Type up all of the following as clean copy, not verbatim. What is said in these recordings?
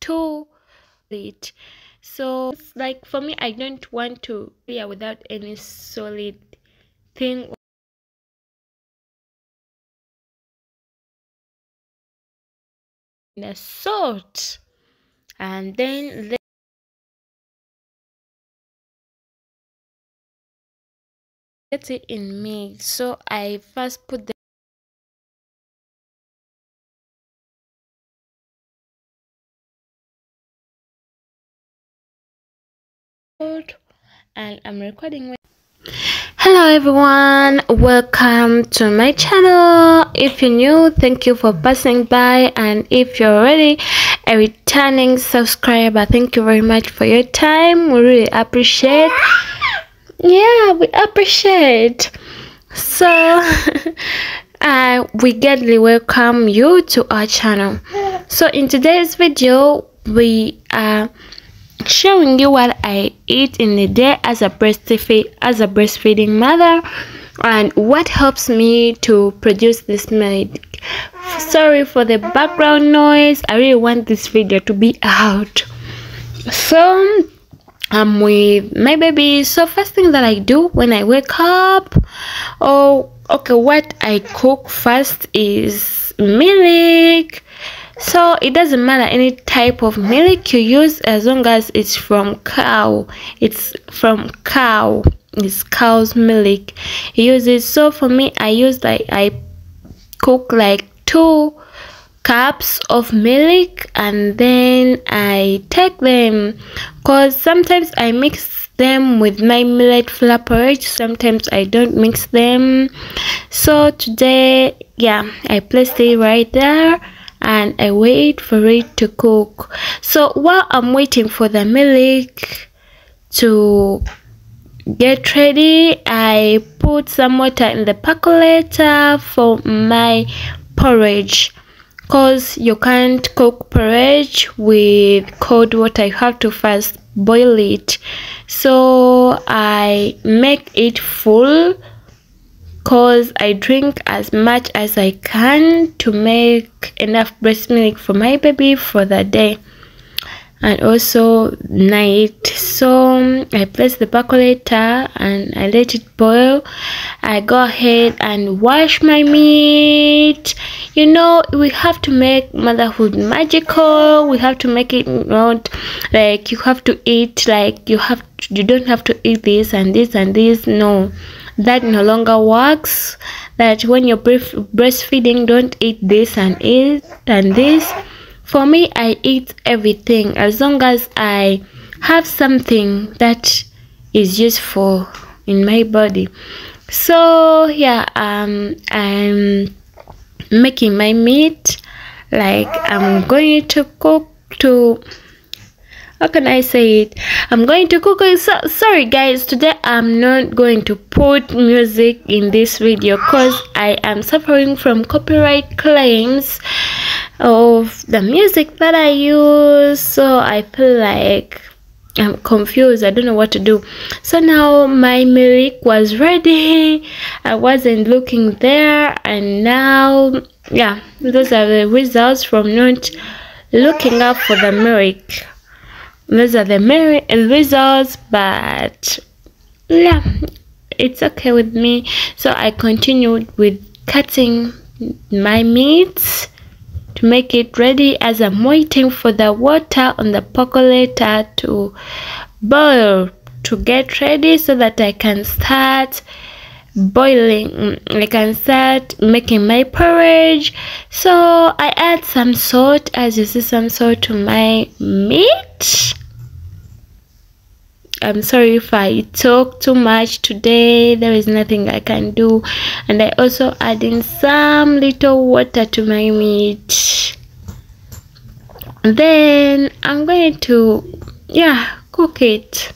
two it. So it's like for me, I don't want to without any solid thing. The salt, and then let it in mix. So I first put the salt, and I'm recording with. Hello everyone, welcome to my channel. If you're new, thank you for passing by, and if you're already a returning subscriber, thank you very much for your time. We really appreciate. Yeah, we appreciate. So we gladly welcome you to our channel. So in today's video, we are showing you what I eat in a day as a breastfeeding mother, and what helps me to produce this milk. Sorry for the background noise. I really want this video to be out. So I'm with my baby. So first thing that I do when I wake up, what I cook first is milk. So it doesn't matter any type of milk you use, as long as it's from cow. It's cow's milk you use it. So for me, I cook like 2 cups of milk, and then I take them, because sometimes I mix them with my millet flour porridge, sometimes I don't mix them. So today, yeah, I placed it right there and I wait for it to cook. So while I'm waiting for the milk to get ready, I put some water in the percolator for my porridge, because you can't cook porridge with cold water. You have to first boil it. So I make it full, because I drink as much as I can to make enough breast milk for my baby for the day and also night. So I place the percolator and I let it boil. I go ahead and wash my meat. You know, we have to make motherhood magical. We have to make it not like you have to eat like you don't have to eat this and this and this. No, that no longer works. That when you're breastfeeding, don't eat this and this. For me, I eat everything as long as I have something that is useful in my body. So yeah, I'm making my meat. Like I'm going to cook to, how can I say it? I'm going to cook it. So sorry guys, today I'm not going to put music in this video because I am suffering from copyright claims of the music that I use. So I feel like I'm confused. I don't know what to do. So now my milk was ready. I wasn't looking there, and now yeah, those are the results from not looking up for the milk. Those are the results, but yeah, it's okay with me. So I continued with cutting my meat to make it ready as I'm waiting for the water on the percolator to boil, to get ready so that I can start boiling. I can start making my porridge. So I add some salt, as you see, some salt to my meat. I'm sorry if I talk too much today. There is nothing I can do. And I also add in some little water to my meat. Then I'm going to cook it,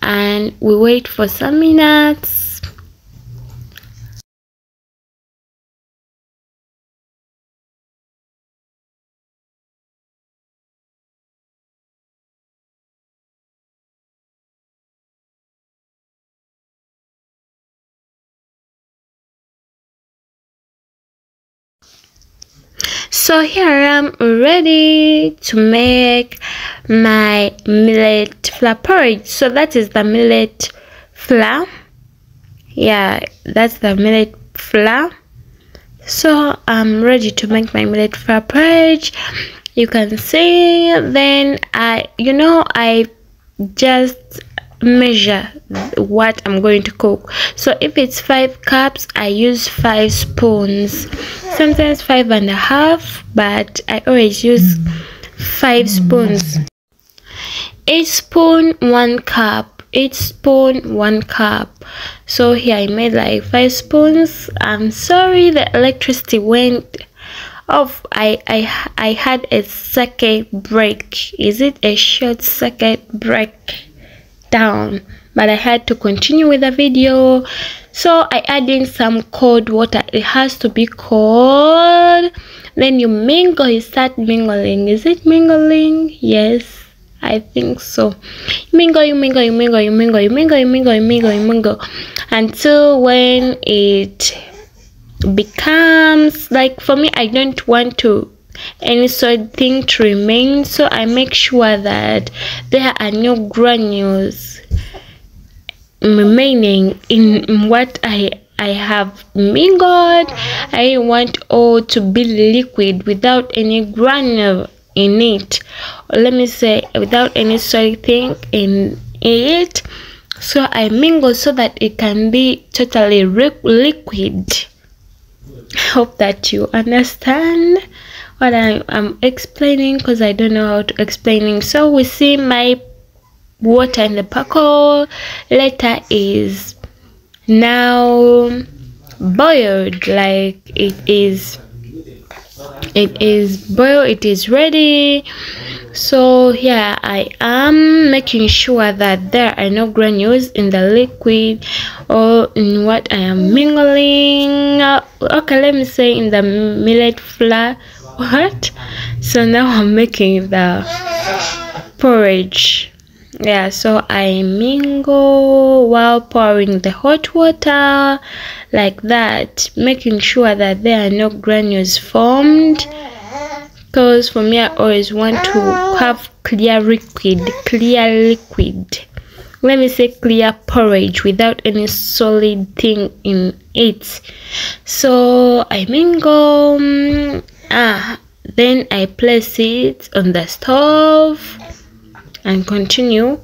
and we wait for some minutes. So here I am ready to make my millet flour porridge. So that is the millet flour. Yeah, that's the millet flour. So I'm ready to make my millet flour porridge. You can see, then I just measure what I'm going to cook. So if it's 5 cups, I use 5 spoons, sometimes 5.5, but I always use 5 spoons. Each spoon 1 cup, each spoon 1 cup. So here I made like 5 spoons. I'm sorry the electricity went off. I had a circuit break. Is it a short circuit break down? But I had to continue with the video. So I add in some cold water. It has to be cold. Then you mingle, you start mingling. Is it mingling? Yes, I think so. You mingle until when it becomes like, for me, I don't want to any sort of thing to remain, so I make sure that there are no granules remaining in what I have mingled. I want all to be liquid without any granule in it, or let me say without any solid thing in it. So I mingle so that it can be totally liquid. I hope that you understand what I'm explaining, because I don't know how to explain. So we see my water in the packle later is now boiled, like it is boiled, it is ready. So here I am making sure that there are no granules in the liquid or in what I am mingling. Okay, let me say in the millet flour. What? So now I'm making the porridge. Yeah, so I mingle while pouring the hot water like that, making sure that there are no granules formed, because for me I always want to have clear liquid. Let me say clear porridge without any solid thing in it. So I mingle, then I place it on the stove and continue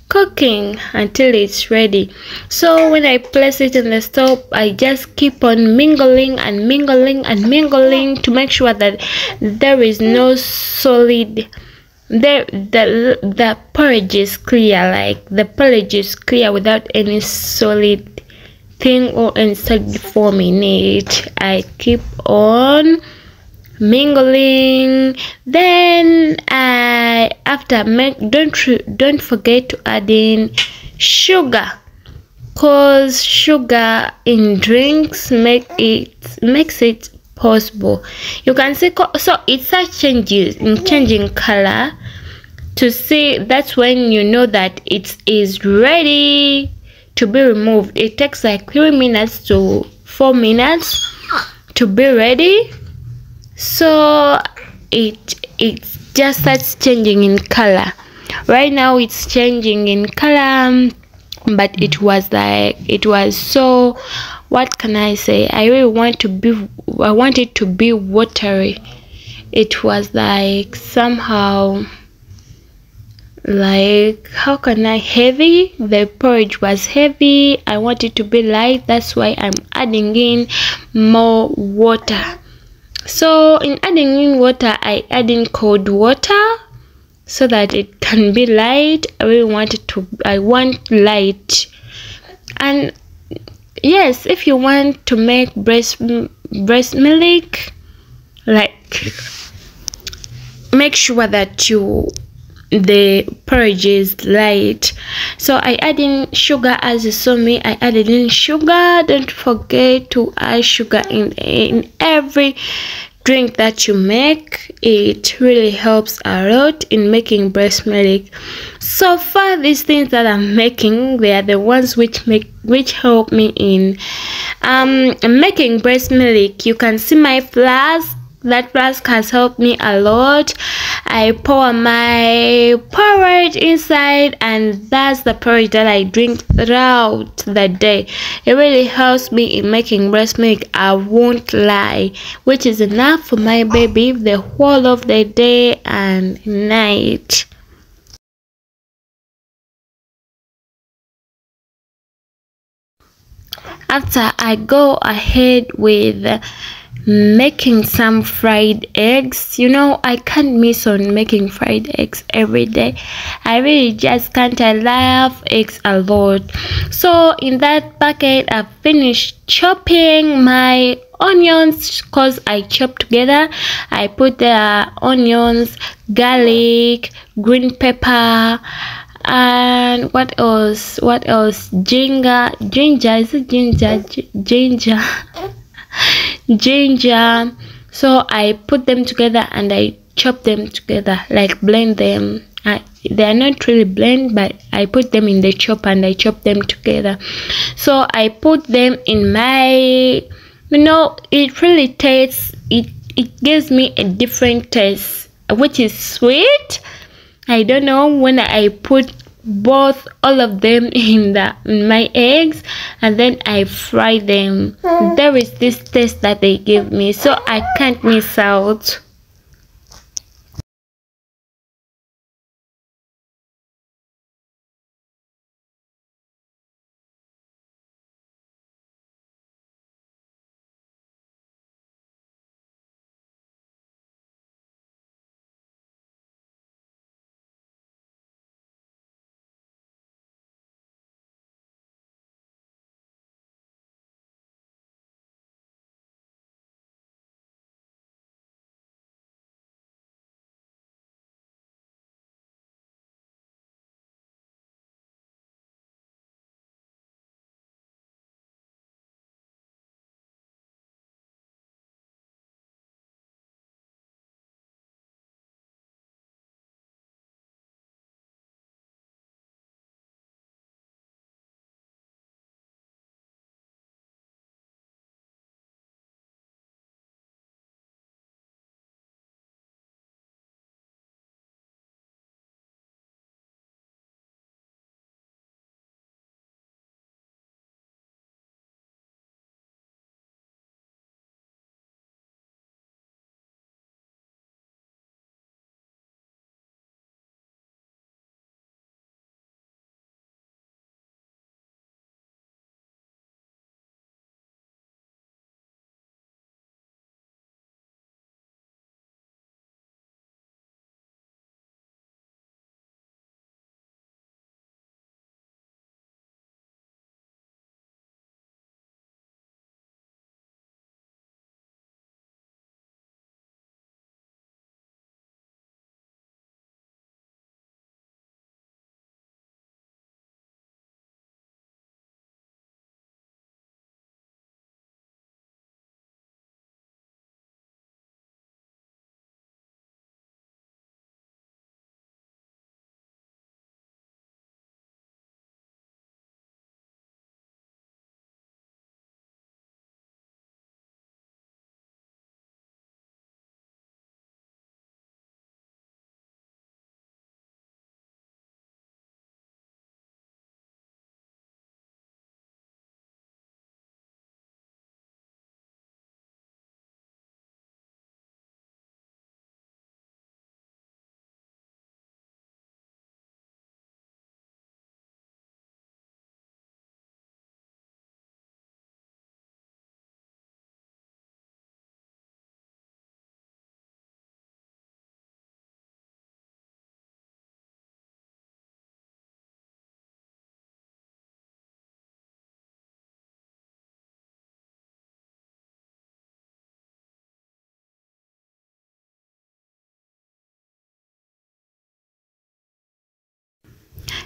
cooking until it's ready. So when I place it in the stove, I just keep on mingling and mingling and mingling to make sure that there is no solid there. The porridge is clear, like the porridge is clear without any solid thing or any solid form in it. I keep on mingling. Then don't forget to add in sugar, cause sugar in drinks makes it possible. You can see, so it starts changing color. To see, that's when you know that it is ready to be removed. It takes like 3 minutes to 4 minutes to be ready. So it just starts changing in color. Right now it's changing in color, but it was so, what can I say, I want it to be watery. It was like somehow, like, how can I, heavy. The porridge was heavy. I want it to be light. That's why I'm adding in more water. So in adding in water, I add in cold water so that it can be light. I want light. And yes, if you want to make breast milk, like, make sure that the porridge is light. So I add in sugar. As you saw me, I added in sugar. Don't forget to add sugar in every drink that you make. It really helps a lot in making breast milk. So far, these things that I'm making, they are the ones which help me in making breast milk. You can see my flours. That flask has helped me a lot. I pour my porridge inside, and that's the porridge that I drink throughout the day. It really helps me in making breast milk, I won't lie, which is enough for my baby the whole of the day and night. After, I go ahead with making some fried eggs. You know, I can't miss on making fried eggs every day. I really just can't. I love eggs a lot. So in that bucket, I've finished chopping my onions because I chop together. I put the onions, garlic, green pepper, and what else, ginger. Is it ginger? Ginger. So I put them together and I chop them together, like blend them. They are not really blend, but I put them in the chop and I chop them together. So I put them in my, it really tastes, it gives me a different taste, which is sweet. I don't know, when I put all of them in my eggs and then I fry them, there is this taste that they give me, so I can't miss out.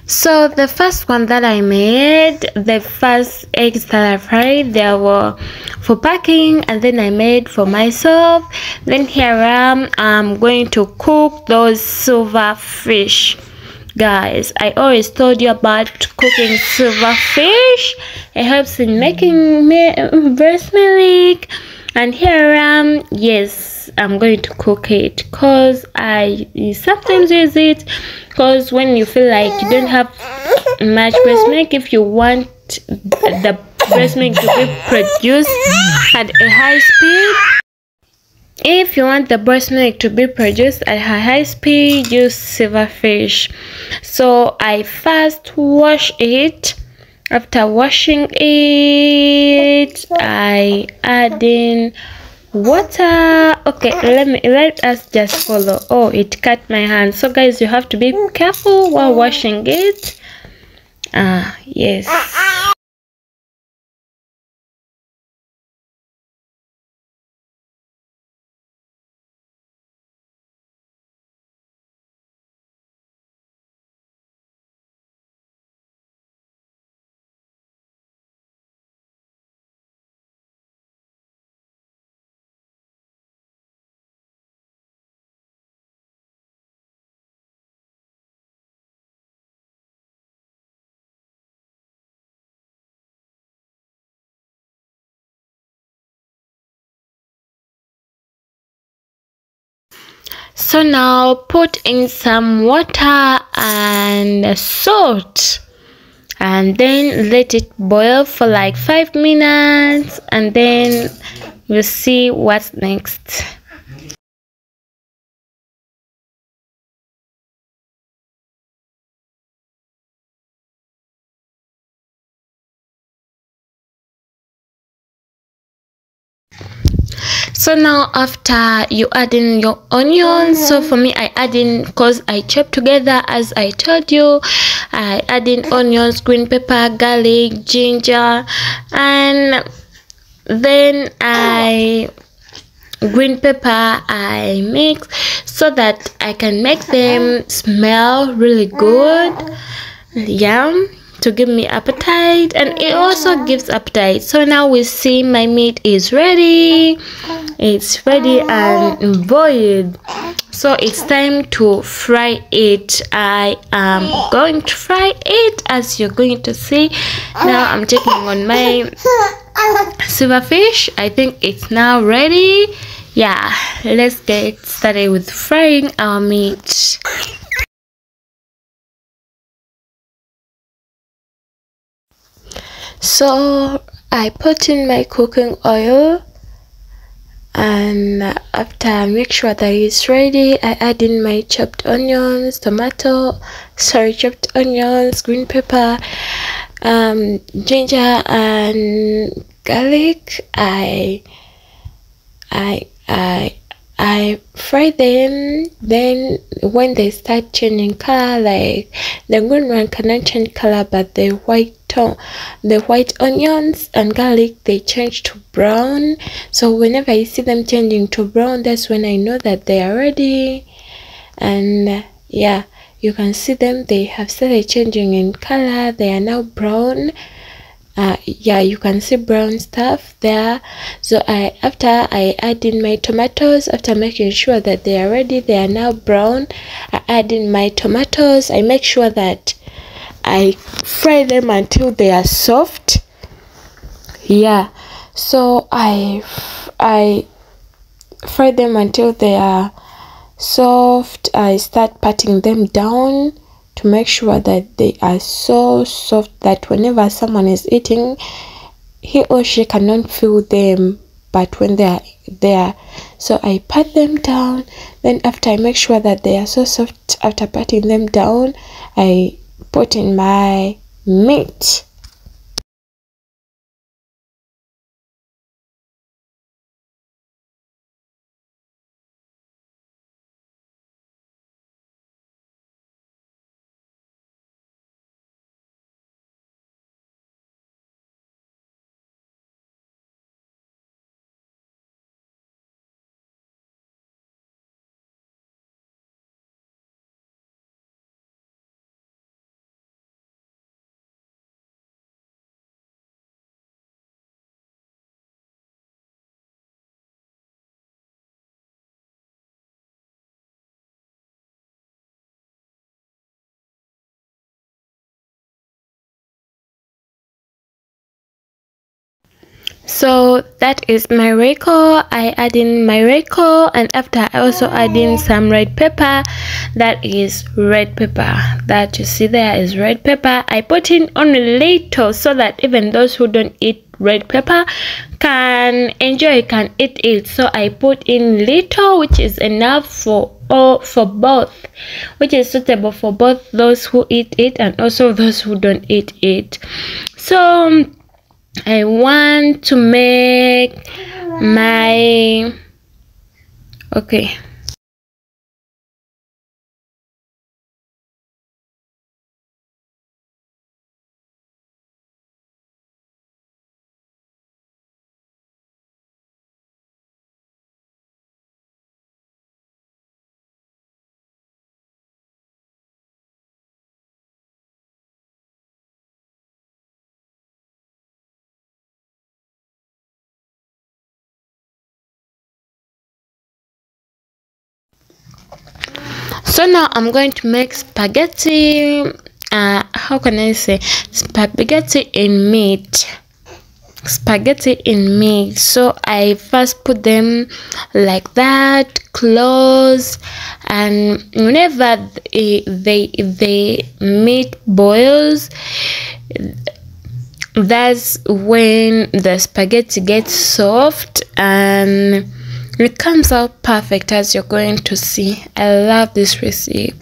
So the first one that I made, the first eggs that I fried, they were for packing, and then I made for myself. Then here I'm going to cook those silver fish. Guys, I always told you about cooking silver fish. It helps in making breast milk. And here yes, I'm going to cook it, because I sometimes use it because when you feel like you don't have much breast milk, if you want the breast milk to be produced at a high speed, if you want the breast milk to be produced at a high speed, use silverfish. So I first wash it. After washing it, I add in water. Okay, let us just follow. Oh, it cut my hand. So guys, you have to be careful while washing it. Yes. So now put in some water and salt, and then let it boil for like 5 minutes, and then we'll see what's next. So now after you add in your onions, so for me I add in, because I chop together as I told you, I add in onions, green pepper, garlic, ginger, and then green pepper I mix so that I can make them smell really good. Yum, to give me appetite, and it also gives appetite. So now we see my meat is ready. It's ready and boiled, so it's time to fry it. I am going to fry it, as you're going to see. Now I'm checking on my silverfish. I think it's now ready. Yeah, let's get started with frying our meat. So I put in my cooking oil, and after I make sure that it's ready, I add in my chopped onions, chopped onions, green pepper, ginger and garlic. I fry them. Then when they start changing color, like the green one cannot change color, but the white onions and garlic, they change to brown. So whenever I see them changing to brown, that's when I know that they are ready. And yeah, you can see them, they have started changing in color. They are now brown. Yeah, you can see brown stuff there. So after I add in my tomatoes, after making sure that they are ready, they are now brown, I add in my tomatoes. I make sure that I fry them until they are soft. Yeah, so I fry them until they are soft. I start patting them down to make sure that they are so soft that whenever someone is eating, he or she cannot feel them, but when they are there. So I pat them down. Then after I make sure that they are so soft, after patting them down, I put in my meat. So that is my reco. I add in my reco, and after I also add in some red pepper. That is red pepper that you see there is red pepper. I put in only little so that even those who don't eat red pepper can enjoy, can eat it. So I put in little, which is enough for both, which is suitable for both those who eat it and also those who don't eat it. So I want to make my okay. So now I'm going to make spaghetti. How can I say spaghetti in meat? Spaghetti in meat. So I first put them like that, close, and whenever the meat boils, that's when the spaghetti gets soft and it comes out perfect, as you're going to see. I love this recipe.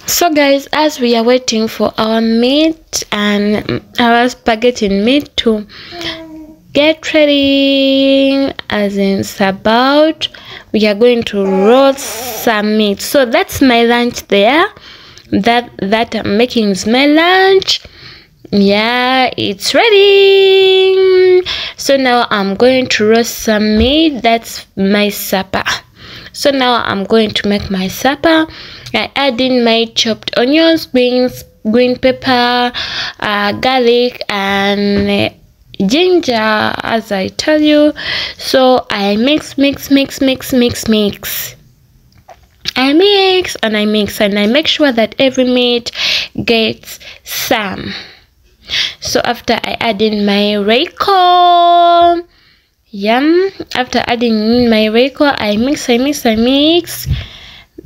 So guys, as we are waiting for our meat and our spaghetti meat to get ready, as in it's about, we are going to roast some meat. So that's my lunch there. That I'm making is my lunch. Yeah, it's ready. So now I'm going to roast some meat. That's my supper. So now I'm going to make my supper. I add in my chopped onions, beans, green pepper, garlic, and ginger, as I tell you. So I mix. I mix and I mix and I make sure that every meat gets some. So after I add in my reco, after adding in my reco, I mix.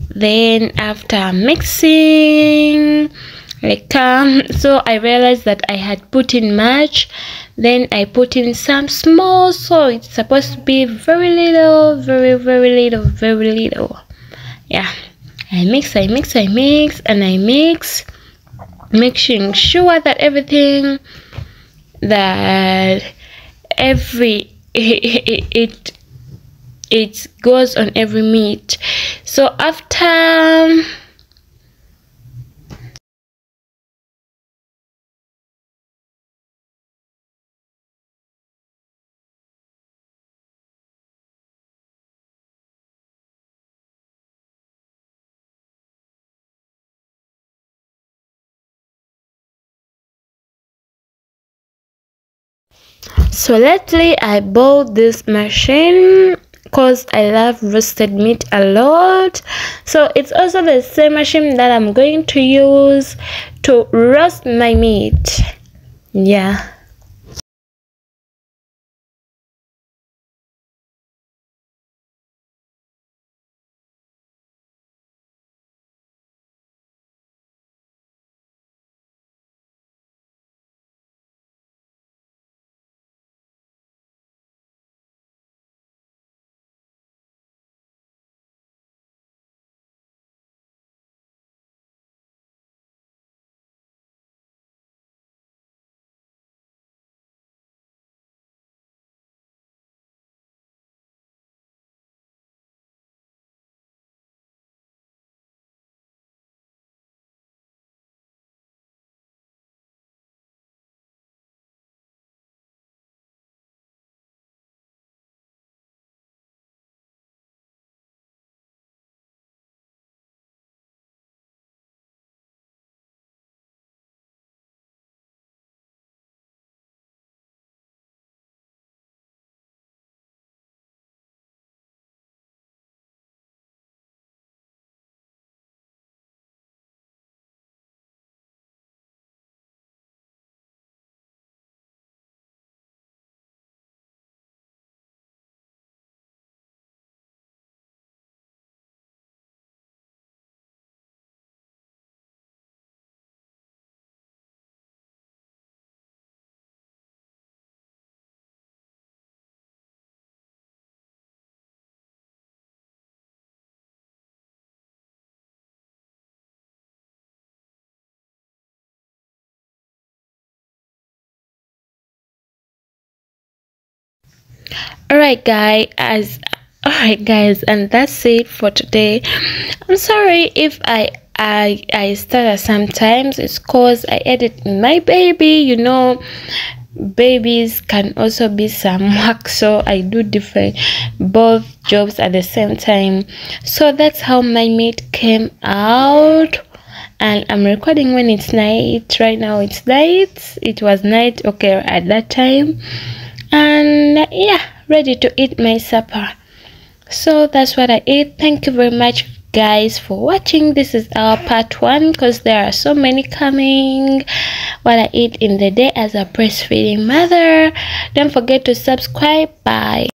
Then after mixing, so I realized that I had put in much. Then I put in some small salt. It's supposed to be very little, very little. Yeah, I mix, and I mix, making sure that everything, that every it goes on every meat. So after so lately I bought this machine because I love roasted meat a lot. So it's also the same machine that I'm going to use to roast my meat. Yeah. Alright guys, and that's it for today. I'm sorry if I stutter sometimes. It's cause I edit my baby, you know. Babies can also be some work, so I do different both jobs at the same time. So that's how my meat came out, and I'm recording when it's night. Right now it's night. It was night, okay, at that time. And yeah, ready to eat my supper. So that's what I ate. Thank you very much guys for watching. This is our part 1 because there are so many coming. What I eat in the day as a breastfeeding mother. Don't forget to subscribe. Bye.